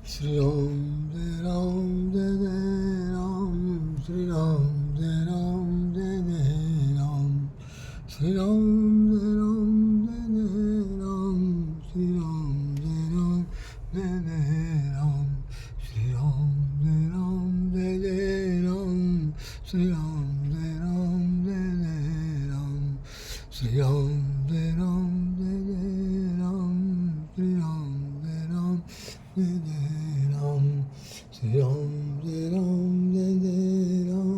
Shri Ram Jai Ram Jai Jai Ram Shri Ram Jai Ram Jai Jai Ram Shri Ram Jai Ram Jai Jai Ram Shri Ram Jai Ram Jai Jai Ram Shri Ram Jai Ram Jai Jai Ram Shri Ram Jai Ram Jai Jai Ram Shri Ram Jai Ram Jai Jai Ram Shri Ram Jai Ram Jai Jai Ram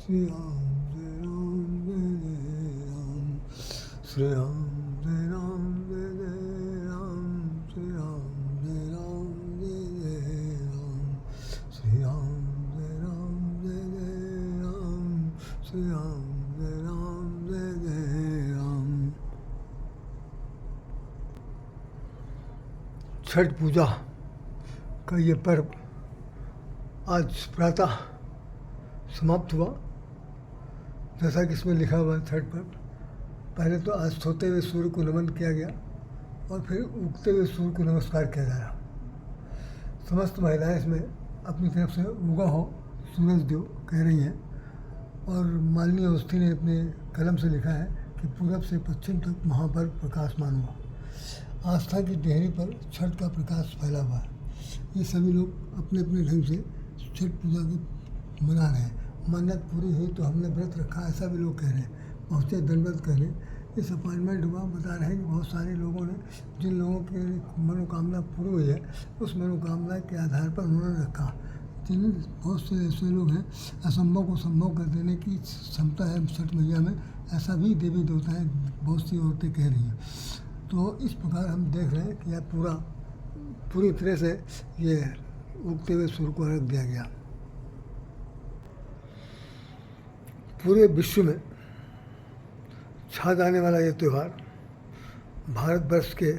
Shri Ram Jai Ram Jai Jai Ram Shri Ram Jai Ram Jai Jai Ram Shri Ram Jai Ram Jai Jai Ram Shri Ram Jai Ram Jai Jai Ram Shri Ram Jai Ram Jai Jai Ram Shri Ram Jai Ram Jai Jai Ram। Chhath पूजा का ये पर्व आज प्रातः समाप्त हुआ। जैसा कि इसमें लिखा हुआ है, छठ पर्व पहले तो आज सोते हुए सूर्य को नमन किया गया और फिर उगते हुए सूर्य को नमस्कार किया जा रहा। समस्त महिलाएं इसमें अपनी तरफ से उगा हो सूरज देव कह रही हैं और मालिनी अवस्थी ने अपने कलम से लिखा है कि पूरब से पश्चिम तक महापर्व प्रकाशमान हुआ। आस्था की डेहरी पर छठ का प्रकाश फैला हुआ है। ये सभी लोग अपने अपने ढंग से छठ पूजा की मना रहे हैं। मन्नत पूरी हुई तो हमने व्रत रखा, ऐसा भी लोग कह रहे हैं। पहुँचे दंडवत करने। इस अपॉइंटमेंट हुआ, बता रहे हैं कि बहुत सारे लोगों ने, जिन लोगों की मनोकामना पूरी हुई है, उस मनोकामना के आधार पर उन्होंने रखा। जिन बहुत से ऐसे लोग हैं, असंभव को संभव कर देने की क्षमता है छठ मैया में, ऐसा भी देवी देवताएं बहुत सी औरतें कह रही हैं। तो इस प्रकार हम देख रहे हैं कि यह पूरी तरह से ये उगते हुए सूर्य को अर्घ दिया गया। पूरे विश्व में छा जाने वाला ये त्यौहार भारतवर्ष के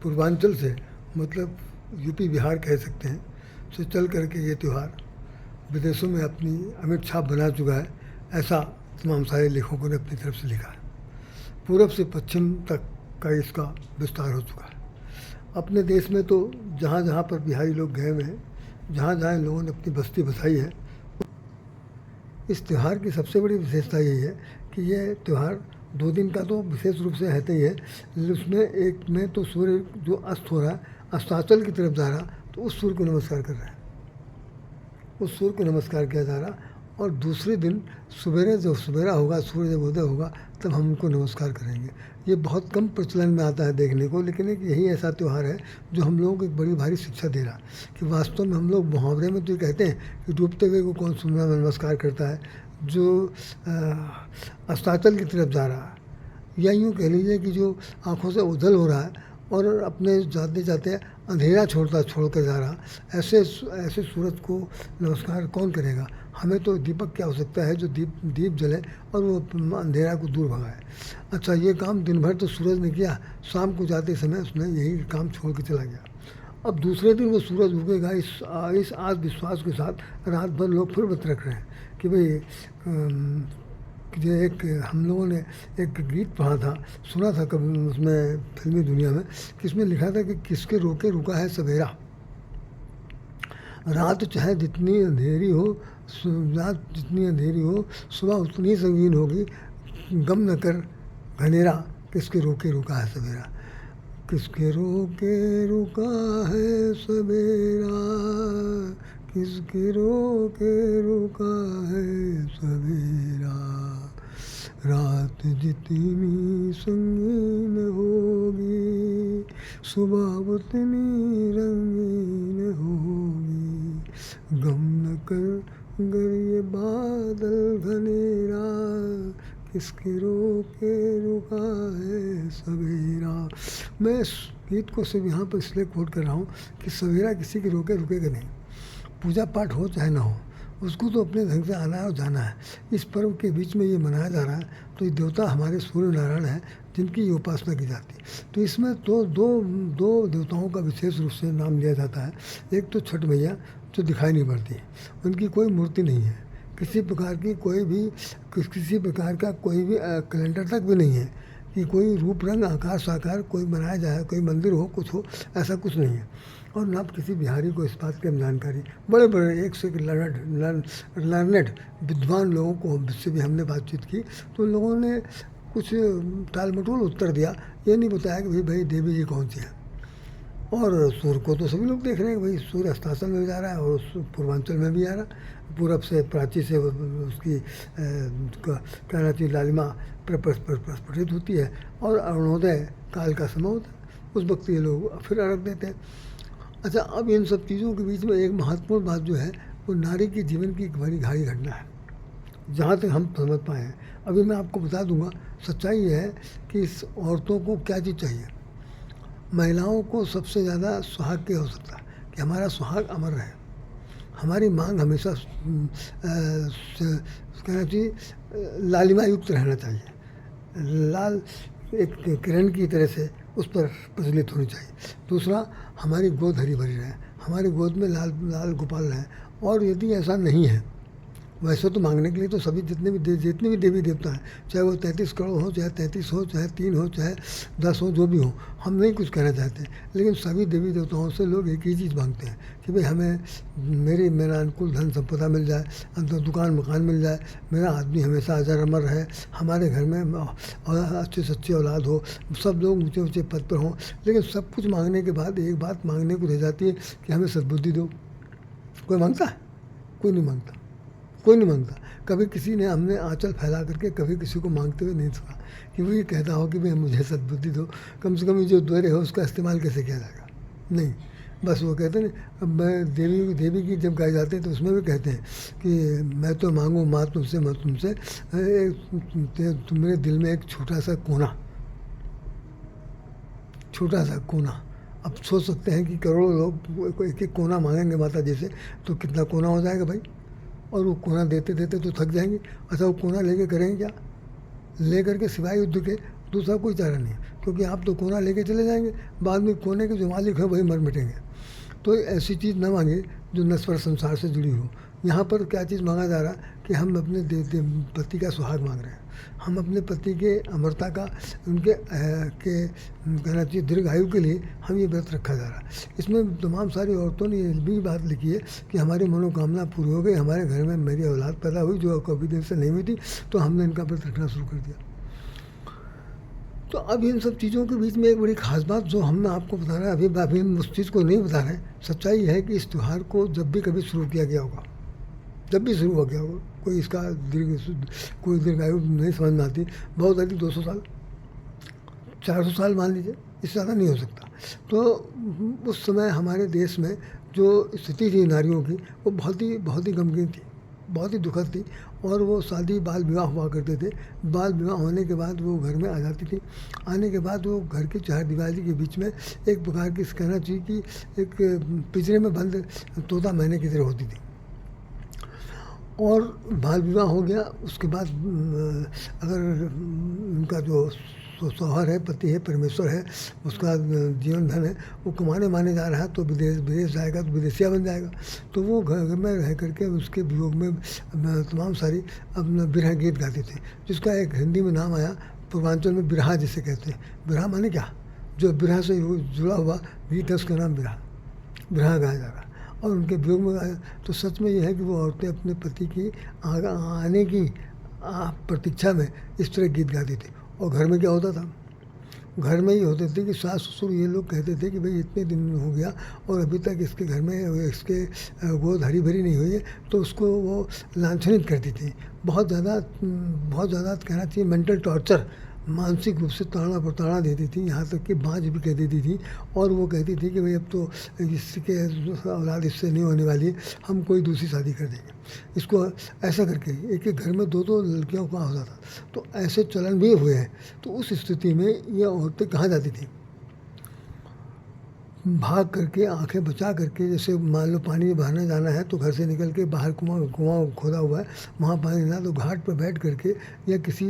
पूर्वांचल से, मतलब यूपी बिहार कह सकते हैं, से चल करके ये त्यौहार विदेशों में अपनी अमिट छाप बना चुका है। ऐसा तमाम सारे लेखकों ने अपनी तरफ से लिखा है। पूरब से पश्चिम तक का इसका विस्तार हो चुका है। अपने देश में तो जहाँ जहाँ पर बिहारी लोग गए हुए हैं, जहाँ जहाँ इन लोगों ने अपनी बस्ती बसाई है, इस त्यौहार की सबसे बड़ी विशेषता यही है कि यह त्यौहार 2 दिन का तो विशेष रूप से रहता ही है। उसमें एक में तो सूर्य जो अस्त हो रहा है, अस्ताचल की तरफ जा रहा, तो उस सूर्य को नमस्कार कर रहा है, उस सूर्य को नमस्कार किया जा रहा। और दूसरे दिन सवेरे जब सवेरा होगा, सूर्य जब उदय होगा, तब हम उनको नमस्कार करेंगे। ये बहुत कम प्रचलन में आता है देखने को, लेकिन एक यही ऐसा त्यौहार है जो हम लोगों को एक बड़ी भारी शिक्षा दे रहा कि वास्तव में हम लोग मुहावरे में तो ये कहते हैं कि डूबते हुए को कौन सूर्य नमस्कार करता है, जो अस्ताचल की तरफ जा रहा है, या यूँ कह लीजिए कि जो आँखों से ओझल हो रहा है और अपने जाते जाते अंधेरा छोड़ कर जा रहा, ऐसे सूरज को नमस्कार कौन करेगा। हमें तो दीपक की आवश्यकता है जो दीप जले और वो अंधेरा को दूर भगाए। अच्छा, ये काम दिन भर तो सूरज ने किया, शाम को जाते समय उसने यही काम छोड़ के चला गया। अब दूसरे दिन वो सूरज उगेगा, इस आज विश्वास के साथ रात भर लोग फिर व्रत रख रहे हैं कि भाई ये एक हम लोगों ने एक गीत पढ़ा था, सुना था कभी उसमें फिल्मी दुनिया में, कि इसमें लिखा था कि किसके रोके रुका है सवेरा। रात चाहे जितनी अंधेरी हो, रात जितनी अंधेरी हो, सुबह उतनी संगीन होगी, गम न कर घनेरा, किसके रोके रुका है सवेरा। किसके रोके रुका है सवेरा, किसके रोके रुका है सवेरा। रात जितनी संगीन होगी, सुबह उतनी रंगीन होगी, गम न कर गर ये बादल घनेरा, किसके रोके रुका है सवेरा। मैं इस गीत को सिर्फ यहाँ पर इसलिए कोट कर रहा हूँ कि सवेरा किसी के रोके रुकेगा नहीं। पूजा पाठ हो चाहे ना हो, उसको तो अपने ढंग से आना है और जाना है। इस पर्व के बीच में ये मनाया जा रहा है, तो ये देवता हमारे सूर्य नारायण हैं जिनकी ये उपासना की जाती है। तो इसमें तो दो देवताओं का विशेष रूप से नाम लिया जाता है। एक तो छठ मैया जो दिखाई नहीं पड़ती, उनकी कोई मूर्ति नहीं है, किसी प्रकार का कोई भी कैलेंडर तक भी नहीं है कि कोई रूप रंग आकार साकार कोई बनाया जाए, कोई मंदिर हो, कुछ हो, ऐसा कुछ नहीं है। और ना किसी बिहारी को इस बात की हम जानकारी। बड़े बड़े एक से एक लर्नड विद्वान लोगों को से भी हमने बातचीत की, तो उन लोगों ने कुछ टाल मटोल उत्तर दिया, ये नहीं बताया कि भाई देवी जी कौन सी है। और सूर्य को तो सभी लोग देख रहे हैं कि भाई सूर्य अस्ताचल में भी जा रहा है और पूर्वांचल में भी आ रहा है, पूरब से प्राची से उसकी क्या कहना चाहिए लालिमा प्रस्फुटित होती है, और अरुणोदय काल का समय होता है, उस वक्त ये लोग फिर अर्घ देते हैं। अच्छा, अब इन सब चीज़ों के बीच में एक महत्वपूर्ण बात जो है वो नारी के जीवन की एक बड़ी घाड़ी घटना है, जहाँ तक हम समझ पाए हैं। अभी मैं आपको बता दूंगा, सच्चाई ये है कि इस औरतों को क्या चीज़ चाहिए। महिलाओं को सबसे ज़्यादा सुहाग क्या हो सकता है कि हमारा सुहाग अमर रहे, हमारी मांग हमेशा कहना चाहिए लालिमा युक्त रहना चाहिए, लाल एक किरण की तरह से उस पर प्रज्वलित होनी चाहिए। दूसरा, हमारी गोद हरी भरी रहे, हमारी गोद में लाल लाल गोपाल रहें। और यदि ऐसा नहीं है, वैसे तो मांगने के लिए तो सभी जितने भी देवी देवता हैं, चाहे वो 33 करोड़ हो, चाहे 33 हो, चाहे 3 हो, चाहे 10 हो, जो भी हो, हम नहीं कुछ कहना चाहते, लेकिन सभी देवी देवताओं से लोग एक ही चीज़ मांगते हैं कि भाई हमें मेरा अनुकूल धन संपदा मिल जाए, अंदर दुकान मकान मिल जाए, मेरा आदमी हमेशा अजर अमर रहे, हमारे घर में अच्छे से अच्छी औलाद हो, सब लोग ऊँचे ऊँचे पद पर हों। लेकिन सब कुछ मांगने के बाद एक बात मांगने को रह जाती है कि हमें सद्बुद्धि दो। कोई मांगता है? कोई नहीं मांगता, कोई नहीं मांगता। कभी किसी ने हमने आंचल फैला करके कभी किसी को मांगते हुए नहीं सुना कि वो ये कहता हो कि भाई मुझे सद्बुद्धि दो, कम से कम ये जो द्वारे है उसका इस्तेमाल कैसे किया जाएगा। नहीं, बस वो कहते हैं। अब मैं देवी की जब गाए जाते हैं तो उसमें भी कहते हैं कि मैं तो मांगू माँ तुमसे, मैं तुमसे, मेरे दिल में एक छोटा सा कोना। अब सोच सकते हैं कि करोड़ों लोग एक एक कोना मांगेंगे माता जी से, तो कितना कोना हो जाएगा भाई। और वो कोना देते देते तो थक जाएंगे। अच्छा, वो कोना लेके करेंगे क्या? लेकर के सिवाय युद्ध के दूसरा कोई चारा नहीं है, क्योंकि आप तो कोना लेके चले जाएंगे, बाद में कोने के जो मालिक हैं वही मर मिटेंगे। तो ऐसी चीज़ न मांगे जो नश्वर संसार से जुड़ी हो। यहाँ पर क्या चीज़ मांगा जा रहा कि हम अपने पति का सुहाग मांग रहे हैं, हम अपने पति के अमरता का, उनके कहना चाहिए दीर्घायु के लिए हम ये व्रत रखा जा रहा है। इसमें तमाम सारी औरतों ने ये भी बात लिखी है कि हमारी मनोकामना पूरी हो गई, हमारे घर में मेरी औलाद पैदा हुई जो कभी दिन से नहीं हुई थी, तो हमने इनका व्रत रखना शुरू कर दिया। तो अब इन सब चीज़ों के बीच में एक बड़ी खास बात जो हमने आपको बता रहा है, अभी हम उस चीज़ को नहीं बता रहे। सच्चाई है कि इस त्यौहार को जब भी कभी शुरू किया गया होगा, जब भी शुरू हो गया होगा, कोई दीर्घायु नहीं समझ में आती, बहुत अधिक 200 साल, 400 साल मान लीजिए, इससे ज़्यादा नहीं हो सकता। तो उस समय हमारे देश में जो स्थिति थी नारियों की, वो बहुत ही गमगीन थी, बहुत ही दुखद थी। और वो शादी बाल विवाह हुआ करते थे। बाल विवाह होने के बाद वो घर में आ जाती थी। आने के बाद वो घर की चार दीवारी के बीच में एक प्रकार की कहना चाहिए कि एक पिंजरे में बंद तोता मैने की तरह होती थी। और बाल विवाह हो गया, उसके बाद अगर उनका जो शौहर है, पति है, परमेश्वर है, उसका जीवन धन है, वो कमाने माने जा रहा है, तो विदेश जाएगा तो विदेशिया बन जाएगा। तो वो घर में रह करके उसके वियोग में तमाम सारी अपना बिरहा गीत गाते थे, जिसका एक हिंदी में नाम आया, पूर्वांचल में बिरहा जिसे कहते हैं। बिरहा माने क्या? जो बिरहा से जुड़ा हुआ गीत है उसका नाम बिरहा गाया जा रहा है। और उनके वियोग में आया तो सच में यह है कि वो औरतें अपने पति की आने की प्रतीक्षा में इस तरह गीत गाती थी। और घर में क्या होता था? घर में ही होते थे कि सास ससुर ये लोग कहते थे कि भाई इतने दिन हो गया और अभी तक इसके घर में इसके गोद हरी भरी नहीं हुई है, तो उसको वो लांछनित करती थी। बहुत ज़्यादा कहना चाहिए मेंटल टॉर्चर, मानसिक रूप से ताड़ना प्रताड़ना देती थी, यहाँ तक कि बाँझ भी कह देती थी। और वो कहती थी कि भाई अब तो इसके औलाद इससे नहीं होने वाली है, हम कोई दूसरी शादी कर देंगे। इसको ऐसा करके एक एक घर में दो दो लड़कियों का होता था। तो ऐसे चलन भी हुए हैं। तो उस स्थिति में ये औरतें कहाँ जाती थी? भाग करके, आंखें बचा करके, जैसे मान लो पानी बहाने जाना है तो घर से निकल के बाहर कुआं खोदा हुआ है, वहाँ पानी ना, तो घाट पर बैठ करके या किसी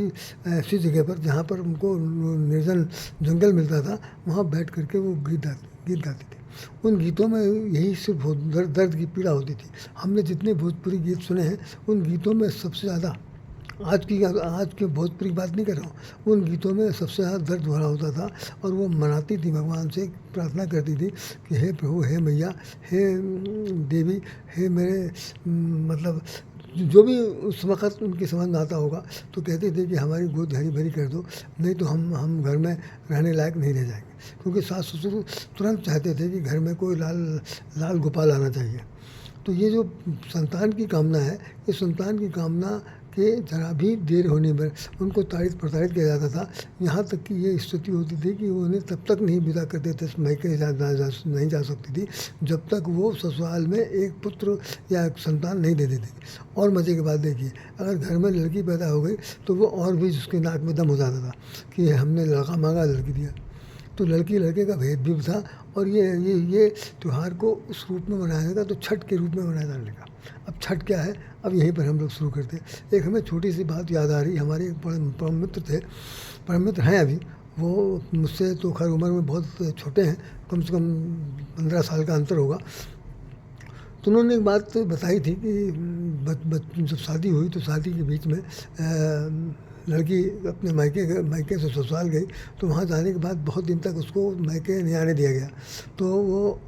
ऐसी जगह पर जहाँ पर उनको निर्जन जंगल मिलता था, वहाँ बैठ करके वो गीत गाती थी। उन गीतों में यही सिर्फ दर्द की पीड़ा होती थी। हमने जितने भोजपुरी गीत सुने हैं, उन गीतों में सबसे ज़्यादा आज के भोजपुरी की बात नहीं कर रहा हूँ। उन गीतों में सबसे ज़्यादा दर्द भरा होता था और वो मनाती थी, भगवान से प्रार्थना करती थी कि हे प्रभु, हे मैया, हे देवी, हे मेरे मतलब जो भी उस वक़्त उनकी समझ में आता होगा, तो कहते थे कि हमारी गोद हरी भरी कर दो, नहीं तो हम घर में रहने लायक नहीं रह जाएंगे। क्योंकि सास ससुर तुरंत चाहते थे कि घर में कोई लाल गोपाल आना चाहिए। तो ये जो संतान की कामना है, ये संतान की कामना के जरा भी देर होने पर उनको ताड़ित प्रताड़ित किया जाता था। यहाँ तक कि ये स्थिति होती थी कि उन्हें तब तक नहीं विदा करते थे, मायके नहीं जा सकती थी जब तक वो ससुराल में एक पुत्र या एक संतान नहीं दे देती। और मज़े की बात देखिए, अगर घर में लड़की पैदा हो गई तो वो और भी उसके नाक में दम हो जाता था कि हमने लड़का मांगा, लड़की दिया। तो लड़की लड़के का भेद भी था। और ये त्यौहार को उस रूप में मनाया जाएगा तो छठ के रूप में मनाया जाने लगा। अब छठ क्या है, अब यहीं पर हम लोग शुरू करते हैं। एक हमें छोटी सी बात याद आ रही, हमारे एक परम मित्र थे, परम मित्र हैं अभी, वो मुझसे तो खैर उम्र में बहुत छोटे हैं, कम से कम 15 साल का अंतर होगा। तो उन्होंने एक बात बताई थी कि जब शादी हुई तो शादी के बीच में लड़की अपने मायके से ससुराल गई, तो वहाँ जाने के बाद बहुत दिन तक उसको मायके नहीं आने दिया गया। तो वो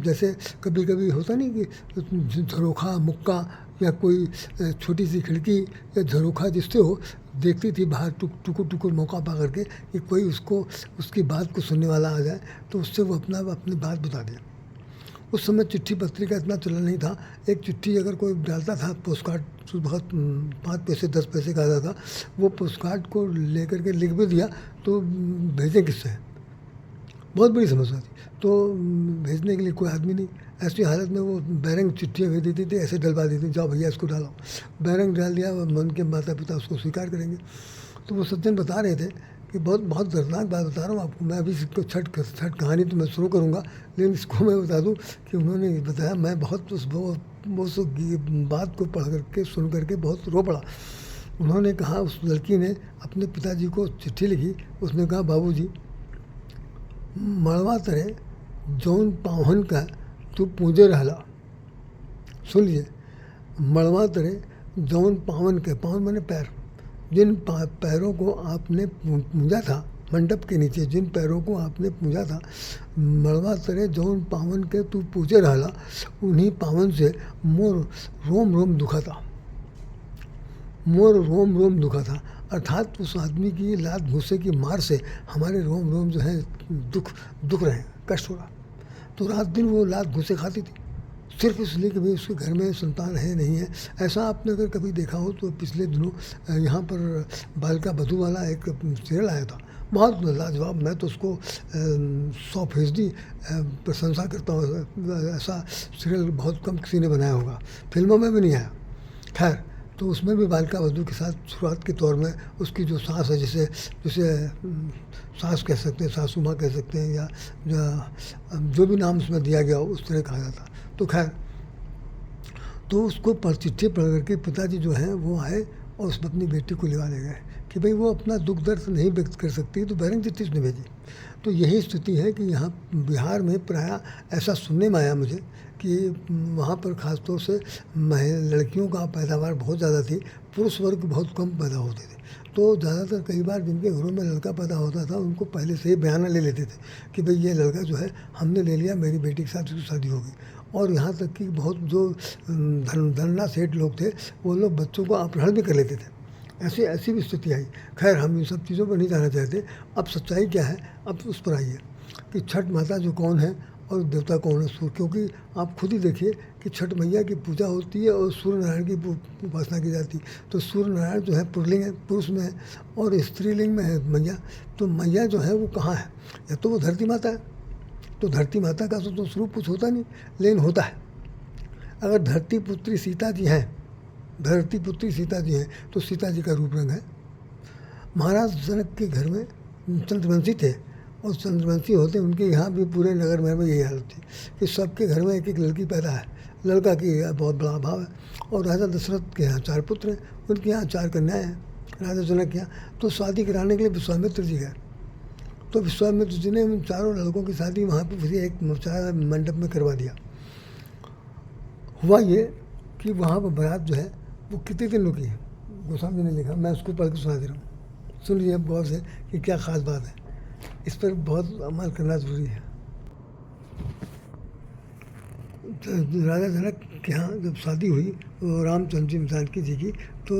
जैसे कभी कभी होता नहीं कि झरोखा मुक्का या कोई छोटी सी खिड़की या झरोखा जिससे हो देखती थी बाहर टुकुर टुकुर मौका पा करके कि कोई उसको उसकी बात को सुनने वाला आ जाए, तो उससे वो अपनी बात बता दे। उस समय चिट्ठी पत्री का इतना चलन नहीं था। एक चिट्ठी अगर कोई डालता था, पोस्ट कार्ड तो बहुत 5 पैसे 10 पैसे का आता था, वो पोस्ट कार्ड को लेकर के लिख भी दिया तो भेजें किससे, बहुत बड़ी समस्या थी। तो भेजने के लिए कोई आदमी नहीं। ऐसी हालत में वो बैरंग चिट्ठियाँ भेज देती थी, ऐसे डलवा देती, जाओ भैया इसको डालो। बैरंग डाल दिया, मन के माता पिता उसको स्वीकार करेंगे। तो वो सज्जन बता रहे थे कि बहुत दर्दनाक बात बता रहा हूँ आपको। मैं अभी इसको छठ कहानी तो मैं शुरू करूँगा, लेकिन इसको मैं बता दूँ कि उन्होंने बताया, मैं बहुत उस बात को पढ़ करके सुन करके बहुत रो पड़ा। उन्होंने कहा, उस लड़की ने अपने पिताजी को चिट्ठी लिखी। उसने कहा, बाबूजी, मड़वा तरे जौन पावन का तू पूजे रहला। सुन लीजिए, मड़वा तरे जौन पावन के, पावन माने पैर, जिन पैरों को आपने पूजा था, मंडप के नीचे जिन पैरों को आपने पूजा था, मड़वा तरे जौन पावन के तू पूजे रहला, उन्हीं पावन से मोर रोम रोम दुखा था, मोर रोम रोम दुखा था। अर्थात उस आदमी की लात घूसे की मार से हमारे रोम रोम जो है दुख रहे हैं, कष्ट हो रहा। तो रात दिन वो लात घूसे खाती थी, सिर्फ इसलिए कि भाई उसके घर में संतान है नहीं है। ऐसा आपने अगर कभी देखा हो तो पिछले दिनों यहाँ पर बालिका बधू वाला एक सीरियल आया था, बहुत लाजवाब। मैं तो उसको 100% प्रशंसा करता हूँ। ऐसा सीरियल बहुत कम किसी ने बनाया होगा, फिल्मों में भी नहीं आया। खैर, तो उसमें भी बालिका बधू के साथ शुरुआत के तौर में उसकी जो सास है, जिसे सास कह सकते हैं, सासू माँ कह सकते हैं, या जो भी नाम उसमें दिया गया हो उस तरह कहा जाता। तो खैर, तो उसको चिट्ठी पढ़ करके पिताजी जो हैं वो आए और उसमें अपनी बेटी को लिवा ले गए कि भाई वो अपना दुख दर्द नहीं व्यक्त कर सकती, तो बैरंग चिट्ठी उसने भेजी। तो यही स्थिति है कि यहाँ बिहार में प्रायः ऐसा सुनने में आया मुझे कि वहाँ पर ख़ासतौर से लड़कियों का पैदावार बहुत ज़्यादा थी, पुरुष वर्ग बहुत कम पैदा होते थे। तो ज़्यादातर कई बार जिनके घरों में लड़का पैदा होता था उनको पहले से ही बयाना ले लेते थे कि भाई ये लड़का जो है हमने ले लिया, मेरी बेटी के साथ उसकी शादी होगी। और यहाँ तक कि बहुत जो धन्ना सेठ लोग थे वो लोग बच्चों को अपहरण भी कर लेते थे। ऐसी भी स्थिति आई। खैर, हम इन सब चीज़ों पर नहीं जाना चाहते। अब सच्चाई क्या है, अब उस पर आइए कि छठ माता जो कौन है और देवता कौन है, सूर्य। क्योंकि आप खुद ही देखिए कि छठ मैया की पूजा होती है और सूर्य नारायण की उपासना की जाती है। तो सूर्य नारायण जो है पुल्लिंग है, पुरुष में है, और स्त्रीलिंग में है मैया। तो मैया जो है वो कहाँ है, या तो वो धरती माता है। तो धरती माता का तो स्वरूप कुछ होता नहीं, लेकिन होता है। अगर धरती पुत्री सीता जी हैं, धरती पुत्री सीता जी हैं, तो सीता जी का रूप रंग है। महाराज जनक के घर में चंद्रवंशी थे, और चंद्रवंशी होते उनके यहाँ भी पूरे नगर में यही हालत थी कि सबके घर में एक एक लड़की पैदा है। लड़का की बहुत बड़ा अभाव है। और राजा दशरथ के यहाँ 4 पुत्र हैं, उनके यहाँ 4 कन्याएँ हैं राजा जनक के यहाँ। तो शादी कराने के लिए विश्वामित्र जी गए। तो विश्वामित्र जी ने उन चारों लड़कों की शादी वहाँ पर किसी एक मंडप में करवा दिया। हुआ ये कि वहाँ पर बारात जो है वो कितने दिन रुकी है, गोस्वामी जी ने लिखा, मैं उसको पढ़ के सुना दे रहा हूँ। सुन लीजिए गौर से कि क्या ख़ास बात है, इस पर बहुत अमल करना ज़रूरी है। तो राजा जनक के यहाँ जब शादी हुई वो रामचंद्र जी जानकी जी की, तो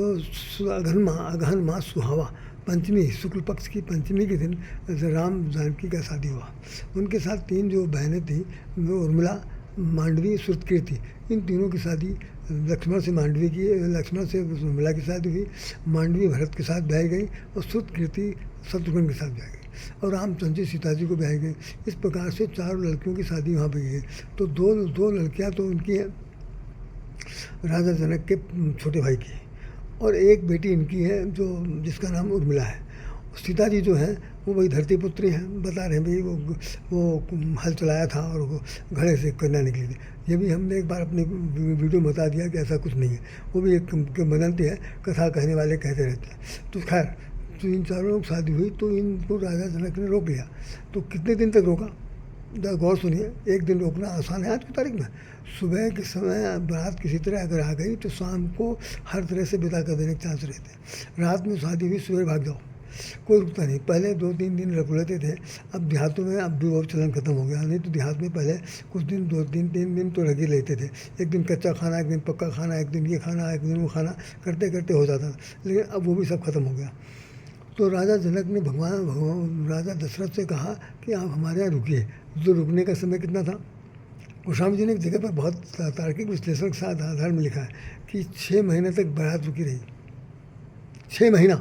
अगहन माह सुहावा पंचमी, शुक्ल पक्ष की पंचमी के दिन राम जानकी का शादी हुआ। उनके साथ 3 जो बहनें थीं, वो उर्मिला, मांडवी, श्रुतकीर्ति, इन तीनों की शादी लक्ष्मण से मांडवी की, लक्ष्मण से उर्मिला की शादी हुई, मांडवी भरत के साथ ब्याही गई और श्रुतकीर्ति शत्रुघ्न के साथ ब्याही गई, और रामचंद्र जी सीता जी को ब्याही गई। इस प्रकार से 4 लड़कियों की शादी वहाँ पर गई। तो दो लड़कियाँ तो उनकी हैं राजा जनक के छोटे भाई की, और एक बेटी इनकी है जो जिसका नाम उर्मिला है। सीता जी जो हैं वो वही धरती पुत्री हैं, बता रहे हैं भाई वो हल चलाया था और वो घड़े से कन्या निकली थी। ये भी हमने एक बार अपने वीडियो में बता दिया कि ऐसा कुछ नहीं है, वो भी एक वदंती है, कथा कहने वाले कहते रहते हैं। तो खैर, तो इन चारों लोग शादी हुई तो इनको राजा जनक ने रोक लिया। तो कितने दिन तक रोका, गौर सुनिए। एक दिन रोकना आसान है आज की तारीख में। सुबह के समय बारात किसी तरह अगर आ गई तो शाम को हर तरह से विदा कर देने के चांस रहते हैं। रात में शादी हुई, सुबह भाग जाओ, कोई रुकता नहीं। पहले 2-3 दिन रख लेते थे, अब देहातों में अब भी वो चलन खत्म हो गया। नहीं तो देहात में पहले कुछ दिन 2-3 दिन तो रख ही लेते थे। एक दिन कच्चा खाना, एक दिन पक्का खाना, एक दिन ये खाना, एक दिन वो खाना, करते करते हो जाता था। लेकिन अब वो भी सब खत्म हो गया। तो राजा जनक ने भगवान राजा दशरथ से कहा कि आप हमारे यहाँ रुकिए। जो रुकने का समय कितना था, गोस्वामी जी ने एक जगह पर बहुत तार्किक विश्लेषण के साथ आधार में लिखा है कि 6 महीने तक बारात रुकी रही। 6 महीना,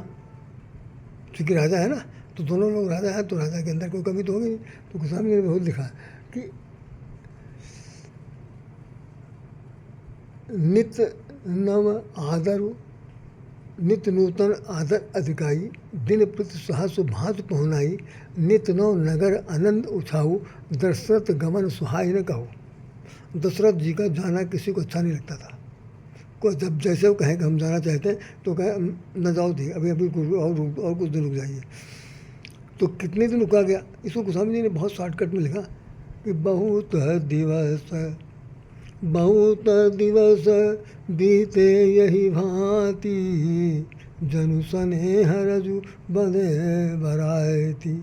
क्योंकि राजा है ना, तो दोनों लोग राजा हैं, तो राजा के अंदर कोई कमी तो होगी नहीं। तो गोस्वामी जी ने बहुत लिखा है कि नित्य नव आदर, नित्य नूतन आदर अधिकाई, दिन प्रति सहस भांत पहुनाई, नित्य नौ नगर आनंद उछाऊ, दशरथ गमन सुहाई न कहो। दशरथ जी का जाना किसी को अच्छा नहीं लगता था। कोई जब जैसे वो कहें कि हम जाना चाहते हैं तो कहे न जाओ दी, अभी और कुछ दिन रुक जाइए। तो कितने दिन रुका गया, इसको गोस्वामी जी ने बहुत शॉर्टकट में लिखा कि बहुत दिवस बीते यही भांति, जनु स्नेह रजु बंधे बरायती।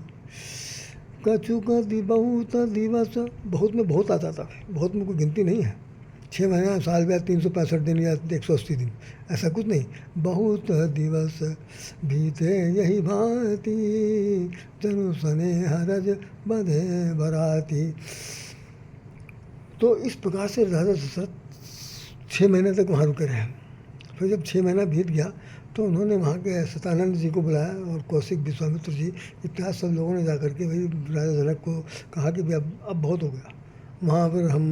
कछु कति बहुत दिवस, बहुत में बहुत आता था, बहुत में कोई गिनती नहीं है। 6 महीना, साल में 365 दिन या 180 दिन, ऐसा कुछ नहीं। बहुत दिवस बीते यही भांति, जनु स्नेह रज बंधे बराती। तो इस प्रकार से राजा दशरथ 6 महीने तक वहाँ रुके रहे। फिर जब 6 महीना बीत गया तो उन्होंने वहाँ के सतानंद जी को बुलाया और कौशिक, विश्वामित्र जी इत्यादि सब लोगों ने जाकर के भाई राजा जनक को कहा कि भाई अब बहुत हो गया। वहाँ पर हम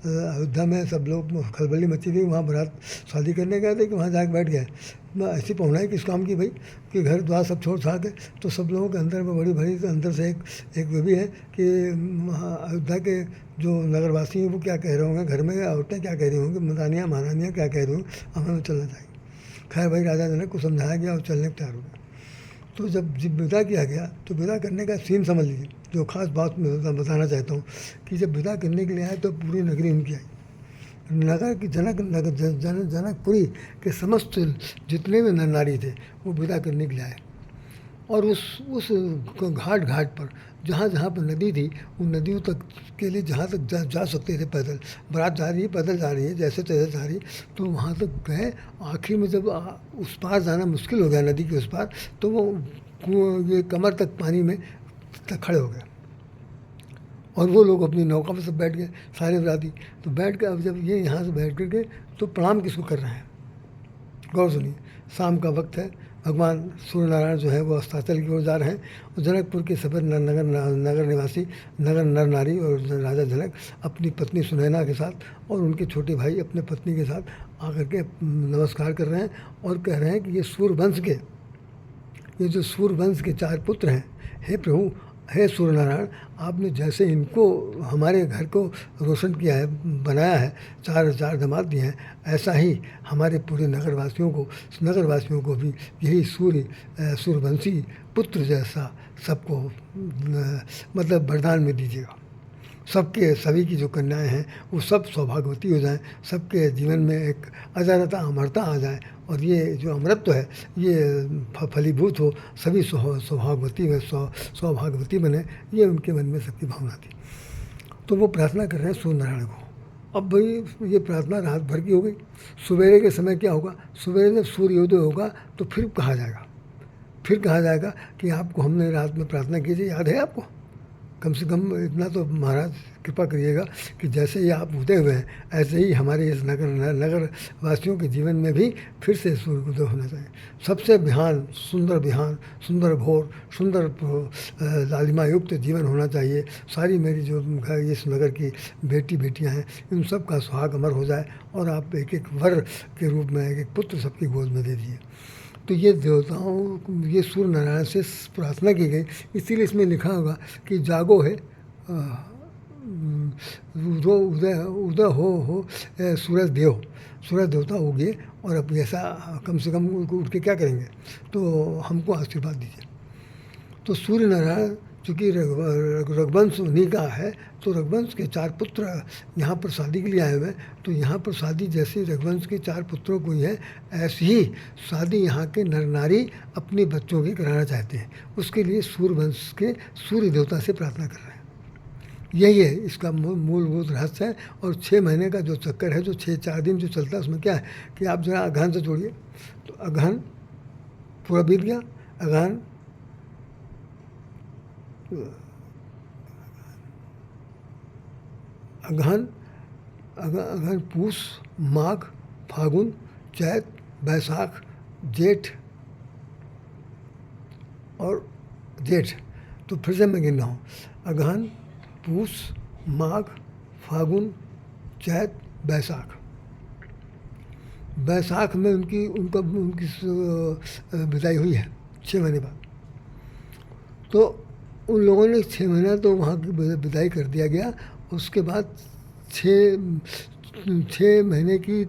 अयोध्या में सब लोग खलबली मची थी, वहाँ बारात शादी करने गए थे कि वहाँ जाकर बैठ गए। ऐसी पहुनाई किस काम की भाई, कि घर द्वार सब छोड़ छाड़ के, तो सब लोगों के अंदर में बड़ी भरी अंदर से एक वो भी है कि अयोध्या के जो नगरवासी हैं वो क्या कह रहे होंगे, घर में औरतें क्या कह रही होंगी, मदानियाँ महारानियाँ क्या कह रही होंगी, हमें चलना चाहिए। खैर भाई राजा जनक को समझाया गया और चलने को तैयार हो गया। तो जब विदा किया गया तो विदा करने का सीन समझ लीजिए, जो खास बात मैं बताना चाहता हूँ कि जब विदा करने के लिए आए तो पूरी नगरी उनकी आई। नगर की जनकपुरी के समस्त जितने भी नर नारी थे वो विदा करने के लिए आए। और उस घाट पर जहाँ जहाँ पर नदी थी उन नदियों तक के लिए जहाँ तक जा सकते थे पैदल, बारात जा रही है पैदल जा रही है, जैसे तैसे जा रही, तो वहाँ तक गए। आखिर में जब उस पार जाना मुश्किल हो गया, नदी के उस पार, तो वो ये कमर तक पानी में खड़े हो गए और वो लोग अपनी नौका में सब बैठ गए, सारे बराती। तो बैठ कर अब जब ये यहाँ से बैठ कर के तो प्रणाम किसको कर रहे हैं, गौर सुनिए। शाम का वक्त है, भगवान सूर्य नारायण जो है वो अस्ताचल की ओर जा रहे हैं और जनकपुर के सभी नगर निवासी, नगर नर नारी और राजा जनक अपनी पत्नी सुनैना के साथ और उनके छोटे भाई अपने पत्नी के साथ आकर के नमस्कार कर रहे हैं और कह रहे हैं कि ये जो सूर्यवंश के 4 पुत्र हैं, हे प्रभु, हे सूर्यनारायण, आपने जैसे इनको हमारे घर को रोशन किया है, बनाया है, 4 दामाद दिए हैं, ऐसा ही हमारे पूरे नगरवासियों को भी यही सूर्यवंशी पुत्र जैसा सबको मतलब वरदान में दीजिएगा। सबके सभी की जो कन्याएं हैं वो सब सौभाग्यवती हो जाएं, सबके जीवन में एक अजरता अमरता आ जाए और ये जो अमरत्व है ये फलीभूत हो, सभी सौभाग्यवती में सौभाग्यवती बने, ये उनके मन में सबकी भावना थी। तो वो प्रार्थना कर रहे हैं सूर्य नारायण को। अब भाई ये प्रार्थना रात भर की हो गई। सवेरे के समय क्या होगा, सवेरे जब सूर्योदय होगा तो फिर कहा जाएगा कि आपको हमने रात में प्रार्थना की थी, याद है आपको? कम से कम इतना तो महाराज कृपा करिएगा कि जैसे ही आप उदय हुए हैं ऐसे ही हमारे इस नगर वासियों के जीवन में भी फिर से सूर्योदय होना चाहिए। सबसे बिहान सुंदर भोर, सुंदर लालिमा युक्त जीवन होना चाहिए। सारी मेरी जो इस नगर की बेटियां हैं इन सब का सुहाग अमर हो जाए और आप एक एक वर के रूप में एक एक पुत्र सबकी गोद में दे दीजिए। तो ये देवताओं, ये सूर्य नारायण से प्रार्थना की गई। इसीलिए इसमें लिखा होगा कि जागो है उदय हो सूरज देवता उगे और अब ऐसा कम से कम उठ के क्या करेंगे, तो हमको आशीर्वाद दीजिए। तो सूर्य नारायण चूँकि रघुवंश उन्हीं का है, तो रघुवंश के 4 पुत्र यहाँ पर शादी के लिए आए हुए हैं। तो यहाँ पर शादी जैसे रघुवंश के 4 पुत्रों को ही है, ऐसी ही शादी यहाँ के नर नारी अपने बच्चों की कराना चाहते हैं। उसके लिए सूर्यवंश के सूर्य देवता से प्रार्थना कर रहे हैं। यही है इसका मूलभूत रहस्य है। और 6 महीने का जो चक्कर है, जो 4 दिन जो चलता है, उसमें क्या है कि आप जरा अगहन से जोड़िए। तो अगहन पूरा बीत गया, अगहन पूस, माघ, फागुन, चैत, बैसाख, जेठ और जेठ। तो फिर से मैं गिन रहा हूँ, अगहन, पूस, माघ, फागुन, चैत, बैसाख। बैसाख में उनकी विदाई हुई है 6 महीने बाद। तो उन लोगों ने 6 महीना तो वहाँ की विदाई कर दिया गया। उसके बाद 6 महीने की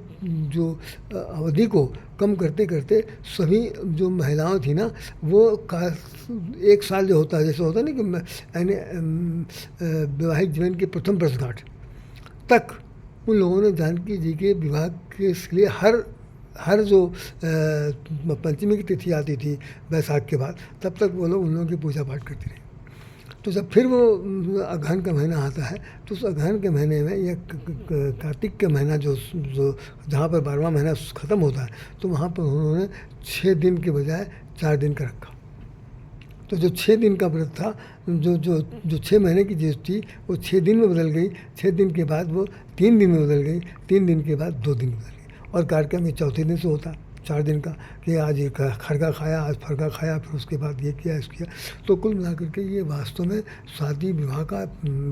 जो अवधि को कम करते करते सभी जो महिलाओं थी ना, वो 1 साल जो होता है, जैसे होता है ना कि यानी वैवाहिक जीवन की प्रथम वर्षगांठ तक उन लोगों ने जानकी जी के विवाह के लिए हर जो पंचमी की तिथि आती थी बैसाख के बाद, तब तक वो लोग उन लोगों की पूजा पाठ करते रहे। तो जब फिर वो अगहन का महीना आता है, तो उस अगहन के महीने में या कार्तिक के महीना जो जहाँ पर 12वां महीना ख़त्म होता है, तो वहाँ पर उन्होंने 6 दिन के बजाय 4 दिन का रखा। तो जो 6 दिन का व्रत था, जो 6 महीने की चीज़ थी, वो 6 दिन में बदल गई। 6 दिन के बाद वो 3 दिन में बदल गई। 3 दिन के बाद 2 दिन में बदल गई। और कार्यक्रम ये चौथे दिन से होता है, 4 दिन का, कि आज ये खरगा खाया, आज फरगा खाया, फिर उसके बाद ये किया, इस किया। तो कुल मिलाकर के ये वास्तव में शादी विवाह का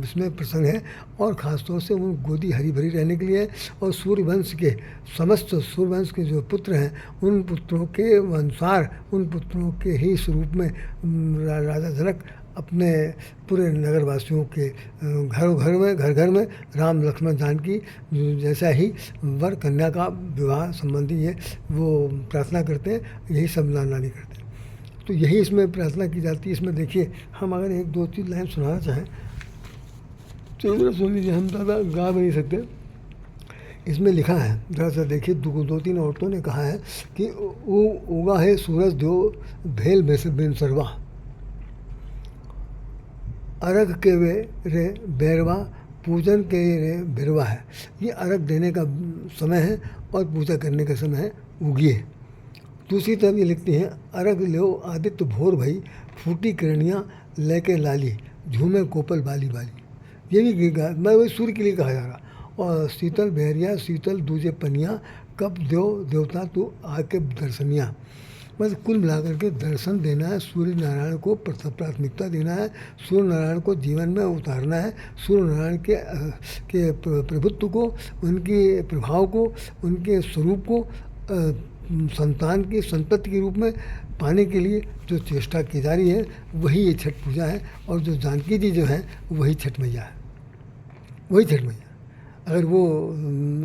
इसमें प्रसंग है। और ख़ासतौर से उन गोदी हरी भरी रहने के लिए। और सूर्यवंश के समस्त सूर्यवंश के जो पुत्र हैं, उन पुत्रों के अनुसार, उन पुत्रों के ही स्वरूप में राजा जनक अपने पूरे नगरवासियों के घर में राम लक्ष्मण जानकी जैसा ही वर कन्या का विवाह संबंधी ये वो प्रार्थना करते हैं, यही सब नानी करते हैं। तो यही इसमें प्रार्थना की जाती है। इसमें देखिए, हम अगर 1-2-3 लाइन सुनाना चाहें तो इधर सुन लीजिए, हम ज़्यादा गा भी नहीं सकते। इसमें लिखा है, जरा सा देखिए, 2-3 औरतों ने कहा है कि उगा है सूरज देव भेल बिन सरवा, अर्घ के वे रे बैरवा, पूजन के रे भिरवा है। ये अर्घ देने का समय है और पूजा करने का समय है, उगिए। दूसरी तरफ ये लिखती हैं, अर्घ लो आदित्य भोर भई, फूटी किरणियाँ लेके लाली, झूमे कोपल बाली बाली। ये भी मैं वही सूर्य के लिए कहा जा रहा। और शीतल बहरिया शीतल दूजे पनिया, कब देवता तू आके दर्शनिया। बस कुल मिलाकर के दर्शन देना है, सूर्य नारायण को प्राथमिकता देना है, सूर्य नारायण को जीवन में उतारना है, सूर्य नारायण के प्रभुत्व को, उनके प्रभाव को, उनके स्वरूप को संतान की संतति के रूप में पाने के लिए जो चेष्टा की जा रही है, वही ये छठ पूजा है। और जो जानकी जी जो हैं, वही छठ मैया है, वही छठ मैया। अगर वो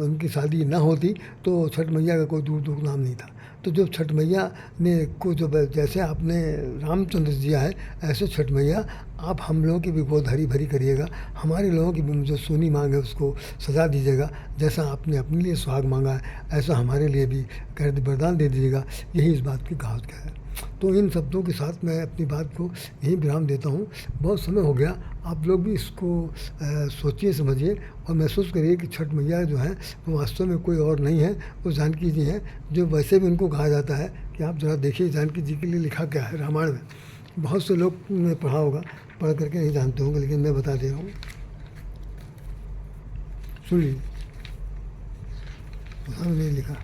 उनकी शादी ना होती तो छठ मैया का कोई दूर नाम नहीं था। तो जो छठ मैया ने को जो जैसे आपने रामचंद्र जी दिया है, ऐसे छठ मैया आप हम लोगों की भी गोद हरी भरी करिएगा, हमारे लोगों की भी जो सोनी मांग है उसको सजा दीजिएगा। जैसा आपने अपने लिए सुहाग मांगा है, ऐसा हमारे लिए भी वरदान दे दीजिएगा। यही इस बात की कहावत क्या है। तो इन शब्दों के साथ मैं अपनी बात को यहीं विराम देता हूँ। बहुत समय हो गया, आप लोग भी इसको सोचिए, समझिए और महसूस करिए कि छठ मैया जो है वो वास्तव में कोई और नहीं है, वो जानकी जी हैं, जो वैसे भी उनको कहा जाता है कि आप ज़रा देखिए जानकी जी के लिए लिखा क्या है रामायण में। बहुत से लोग ने पढ़ा होगा, पढ़ करके नहीं जानते होंगे, लेकिन मैं बता दे रहा हूँ, सुन लीजिए। हमने लिखा,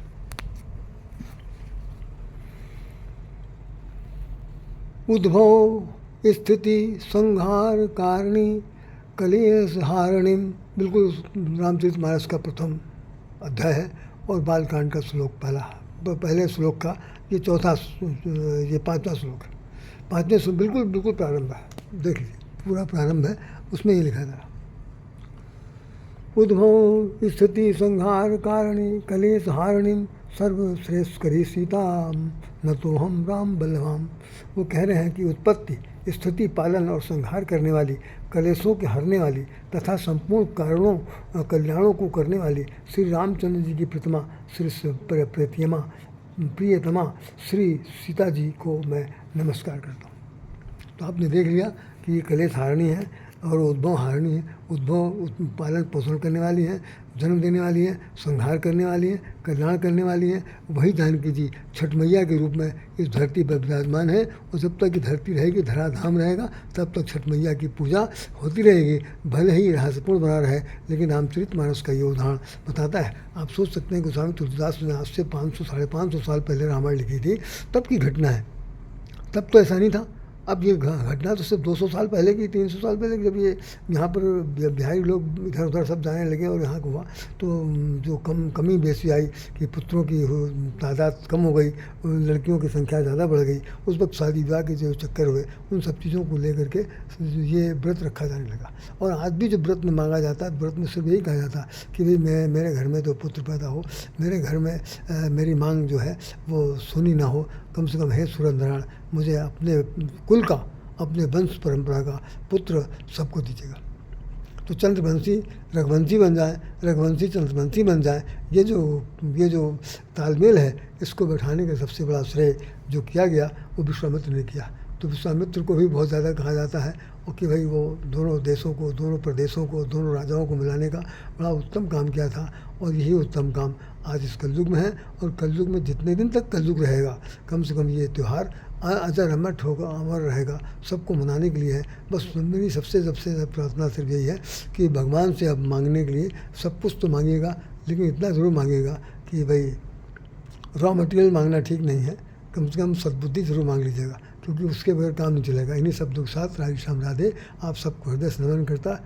उद्भव स्थिति संहार कारिणी कलेश हारिणी। बिल्कुल रामचरितमानस का प्रथम अध्याय है और बालकांड का श्लोक पहले श्लोक का ये ये पाँचवा श्लोक है। पाँचवें श्लोक बिल्कुल बिल्कुल प्रारंभ है, देख लीजिए पूरा प्रारंभ है, उसमें ये लिखा था, उद्भव स्थिति संहार कारिणी कलेश हारिणी सर्वश्रेष्ठ करी सीता न तो हम राम बलवाम। वो कह रहे हैं कि उत्पत्ति स्थिति पालन और संहार करने वाली, कलेशों के हरने वाली तथा संपूर्ण कारणों कल्याणों को करने वाली श्री रामचंद्र जी की प्रतिमा श्री प्रियतमा श्री सीता जी को मैं नमस्कार करता हूँ। तो आपने देख लिया कि ये कलेश हारिणी है और उद्भव हारिणी है। उद्भव पालन पोषण करने वाली है, जन्म देने वाली है, संहार करने वाली है, कल्याण करने वाली है। वही जानकी जी छठ मैया के रूप में इस धरती पर विराजमान है और जब तक कि धरती रहेगी, धराधाम रहेगा, तब तक छठ मैया की पूजा होती रहेगी। भले ही रहस्यपूर्ण बना रहे, लेकिन रामचरितमानस का ये उदाहरण बताता है। आप सोच सकते हैं कि गोस्वामी तुलसीदास ने आज से 500-550 साल पहले रामायण लिखी थी, तब की घटना है। तब तो ऐसा नहीं था। अब ये घटना तो सिर्फ 200 साल पहले की, 300 साल पहले की, जब ये यहाँ पर बिहारी लोग इधर उधर सब जाने लगे और यहाँ को हुआ तो जो कमी बेसी आई कि पुत्रों की तादाद कम हो गई, लड़कियों की संख्या ज़्यादा बढ़ गई, उस वक्त शादी विवाह के जो चक्कर हुए, उन सब चीज़ों को लेकर के ये व्रत रखा जाने लगा। और आज भी जो व्रत में मांगा जाता है, व्रत में सिर्फ यही कहा जाता है कि भाई मेरे घर में तो पुत्र पैदा हो, मेरे घर में मेरी मांग जो है वो सुनी ना हो, कम से कम हे सुरंधराण मुझे अपने कुल का, अपने वंश परंपरा का पुत्र सबको दीजिएगा। तो चंद्रवंशी रघुवंशी बन जाए, रघुवंशी चंद्रवंशी बन जाए। ये जो तालमेल है, इसको बैठाने का सबसे बड़ा श्रेय जो किया गया वो विश्वामित्र ने किया। तो विश्वामित्र को भी बहुत ज़्यादा कहा जाता है और कि भाई वो दोनों देशों को, दोनों प्रदेशों को, दोनों राजाओं को मिलाने का बड़ा उत्तम काम किया था। और यही उत्तम काम आज इस कलयुग में है। और कलयुग में जितने दिन तक कलयुग रहेगा, कम से कम ये त्यौहार अजर अमर होगा, अमर रहेगा, सबको मनाने के लिए है। बस मेरी सबसे प्रार्थना सिर्फ यही है कि भगवान से अब मांगने के लिए सब कुछ तो मांगिएगा, लेकिन इतना ज़रूर मांगिएगा कि भाई रॉ मटेरियल मांगना ठीक नहीं है, कम से कम सद्बुद्धि जरूर मांग लीजिएगा, क्योंकि उसके बगैर काम नहीं चलेगा। इन्हीं शब्दों के साथ राधे श्याम राधे आप सबको हृदय से नमन करता